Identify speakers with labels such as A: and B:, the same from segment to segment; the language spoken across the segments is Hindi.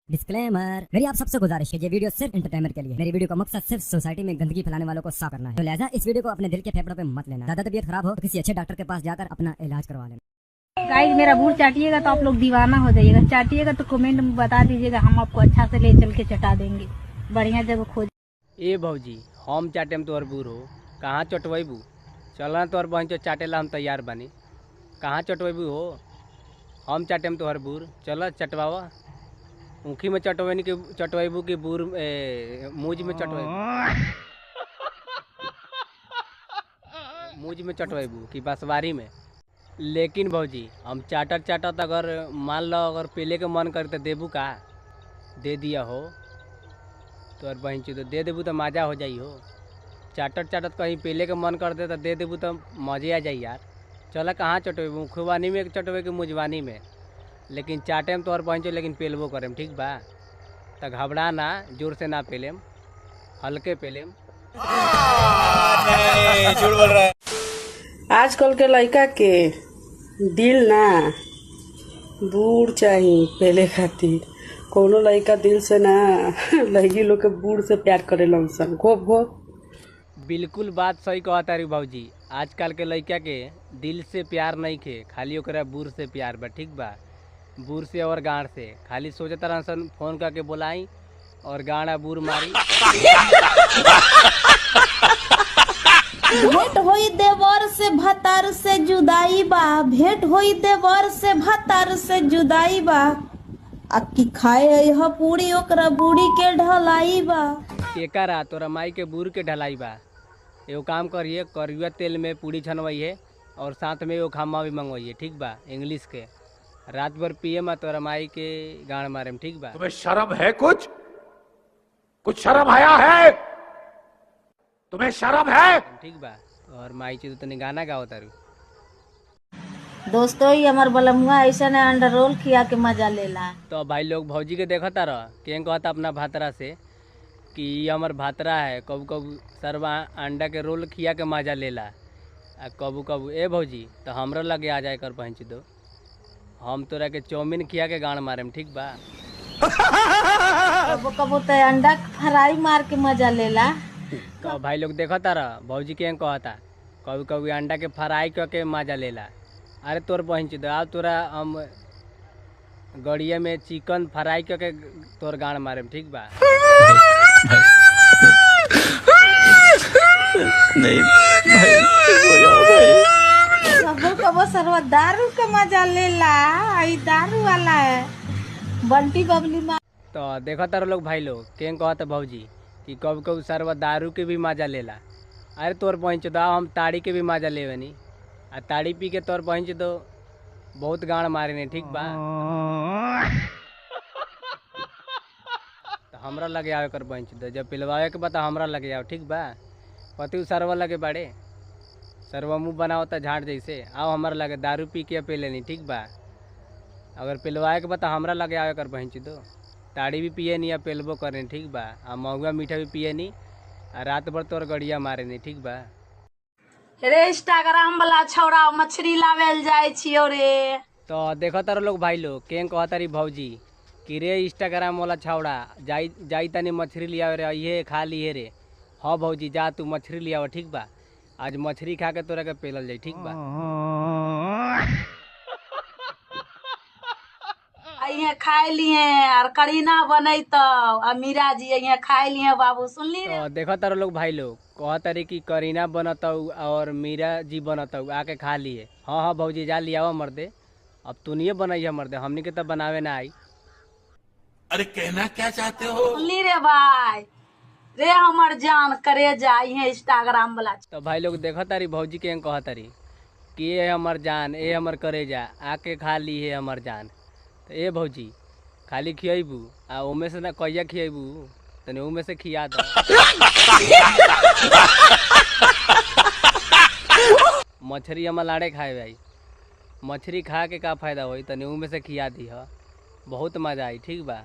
A: डिस्क्लेमर, मेरी आप सबसे गुजारिश है, ये वीडियो सिर्फ एंटरटेनमेंट के लिए। मेरी वीडियो का मकसद सिर्फ सोसाइटी में गंदगी फैलाने वालों को साफ करना है, तो लिहाजा इस वीडियो को अपने दिल के फेफड़ों पे मत लेना। ज्यादा तबीयत खराब हो तो किसी अच्छे डॉक्टर के पास जाकर अपना इलाज करवा लेना।
B: गाइस, मेरा बूढ़ चाटिएगा तो आप लोग दीवाना हो जाइएगा। चाटिएगा तो कमेंट में बता दीजिएगा, हम आपको अच्छा से ले चल के चटा देंगे, बढ़िया जगह खोज।
C: ए भौजी, हम चाटेम तोहर बूढ़ हो, कहाँ चटवेबू? चल तोहर बहन चो चाटेला, हम तैयार बानी। कहाँ चटवेबू हो? हम चाटेम तोहर बूढ़, चल चटवावा। ऊँखी में चटवेनी के चटवेबू की बूढ़ मूज में चटवेबू? मूज में चटवेबू कि बसवारी में? लेकिन भौजी, हम चाटत अगर मान लो अगर पीले के मन करे तो देबू का? दे दिया हो तोहर बहन चो तो दे देबू तो मजा हो जाई हो। चाटत कहीं पीले के मन कर दे तो दे देबू तो मजे आ जाई यार। चल कहाँ चटवेबू? खुबानी में चटवे के मुजवानी में? लेकिन चाटेम तोहर बहन चो, लेकिन पेलबो करेम, ठीक बा? तो घबरा ना, जोर से ना पेलेम, हल्के पेलेम।
D: झूठ बोल रहा है।
E: आजकल के लड़का के दिल ना बूढ़ चाहिए पहले खातिर। कोनो लड़का दिल से ना लड़की लोग के बूढ़ से प्यार करे सन खूब खूब।
C: बिल्कुल बात सही कहा तारी भौजी। आजकल के लड़का के दिल से प्यार नहीं खे, खाली ओकरा बूढ़ से प्यार बा, ठीक बा? बूढ़ से और गाँड से खाली सोचे तरह सन फोन करके बुलाई और गाँड बूढ़ मारी।
F: भेंट होई देवर से भतार से जुदाई बा, भेंट होई देवर से भतार से जुदाई बा। अक्की खाए यह पूरी ओकरा बूढ़ी के ढलाई बा।
C: केकरा तोरा माई के बूढ़ के ढलाई बा? एगो काम करिए, करुआ तेल में पूड़ी छनवाइए और साथ में एगो खम्मा भी मंगवाइए, ठीक बा? इंग्लिश के रात भर पिए मा तोरा माई के गाँड मारे में, ठीक बा?
D: तुम्हें शर्म है? कुछ शर्म आया है? तुम्हें शर्म है?
C: ठीक बा? और माई चीज तो गाना गाओ तारू।
F: दोस्तों, ये हमार बलमुआ ऐसा ने अंडा रोल खिया के मजा लेला।
C: तो भाई लोग भौजी के देखता रह के कहता अपना भातरा से कि ये हमार भातरा है, कबू कबू सरवा अंडा के रोल खिया के मजा लेला। आ कबू कबू ए भौजी तो हमरा लगे आ जाए कर पहुँच दो, हम तोरा के चाउमीन खिया के गाँड मारे, ठीक बा?
F: कबो कबो तो अंडा फ्राई मार के मजा लेला।
C: तो भाई लोग देखता रह भौजी के कहता कभी कभी अंडा के फ्राई करके मजा लेला। अरे तोर पहुँच दो, अब तोरा हम गड़िया में चिकन फ्राई करके तोर गाँड मारे, ठीक बा?
D: नहीं भाई,
F: कबो कबो सरवा दारू का मजा लेला। ई दारू वाला है बंटी बबली माँ।
C: तो देखता रह लोग भाई लोग के कहता भौजी कि कभी कभी सरवा दारू के भी मजा लेला। अरे तोर पहुँच दो, हम ताड़ी के भी मजा लेवनी, आ ताड़ी पी के तोर पहुँच दो बहुत गाँड मारे ने, ठीक बा? तो हमरा लगे आवे कर पहुँच दो, जब पिलवावे के बता हमरा लगे आओ, ठीक बा? पति सरवा लगे बड़े सरवा मुँह बनाओ तो झाड़ जैसे आओ हमरा लगे दारू पी के पी लेनी, ठीक बा? अगर पिलवाए के बता हमरा लगे आवे कर पहुँच दो, ताड़ी भी पिए नहीं, पेलबो करे, ठीक बा? आ महुआ मीठा भी पिए नहीं, आ रात भर तोर गड़िया मारे नहीं, ठीक बा?
F: रे इंस्टाग्राम वाला छौड़ा मछली लावेल जाए छियो रे।
C: तो देखता रह लोग भाई लोग के कहता रही भौजी कि रे इंस्टाग्राम वाला छौड़ा जाई तनी मछली लिया रे, ये खा लिए रे। हाँ भौजी जा तू मछली लिया, ठीक बा? आज मछली खा के तोरा के पेलल जाई, ठीक बा?
F: अइहे खाए लिए और करीना बनै तो अमीरा जी अइहे खाए लिए बाबू, सुनली रे?
C: तो देखता रह लोग भाई लोग कहता रही कि करीना बनताऊ और मीरा जी बनताऊ, आके खा लिए। हाँ हाँ भौजी जा लिया मर्दे, अब तू नहीं बनाइए मर्दे, हमनी के तो बनावे ना आई।
D: अरे कहना क्या चाहते हो?
F: सुनली रे भाई, रे हमर जान करे जा इहे इंस्टाग्राम वाला।
C: तो भाई लोग देखता रही भौजी के कहता रही कि ये हमर जान, ये हमर करे जा, आके खा ली है हमर जान। तो ए भौजी खाली खियाबू आ ओमे से ना कहिया खियाबू, तनी ओमे से खिया दो। मछली हम लाड़े खाए भाई, मछली खा के का फायदा होई, तनी ओमे से खिया दी है, बहुत मजा आई, ठीक बा?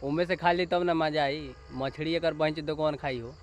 C: ओमे से खा ली तब ना मजा आई। मछली अगर बहन दो कौन खाई हो?